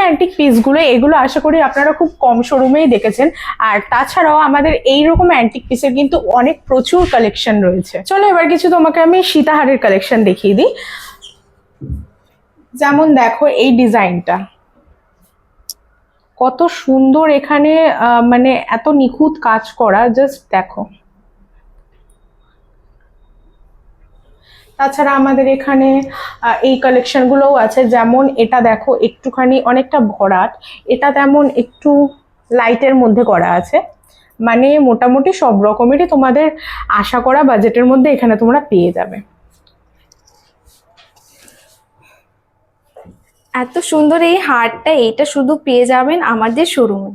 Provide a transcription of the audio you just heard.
Antique পিসগুলো, এগুলো আশা করি আপনারা খুব কম শোরুমেই দেখেছেন। আর তাছাড়াও আমাদের এইরকম অ্যান্টিক পিসের কিন্তু অনেক প্রচুর কালেকশন রয়েছে। চলো এবার কিছু তোমাকে আমি সীতাহারের কালেকশন দেখিয়ে দিই। যেমন দেখো এই ডিজাইনটা কত সুন্দর, এখানে মানে এত নিখুঁত কাজ করা, জাস্ট দেখো। তাছাড়া আমাদের এখানে এই কালেকশনগুলোও আছে, যেমন এটা দেখো একটুখানি অনেকটা ভরাট, এটা তেমন একটু লাইটের মধ্যে করা আছে। মানে মোটামুটি সব রকমেরই তোমাদের আশা করা বাজেটের মধ্যে এখানে তোমরা পেয়ে যাবে। এত সুন্দর এই হারটা, এইটা শুধু পেয়ে যাবেন আমাদের শোরুমে।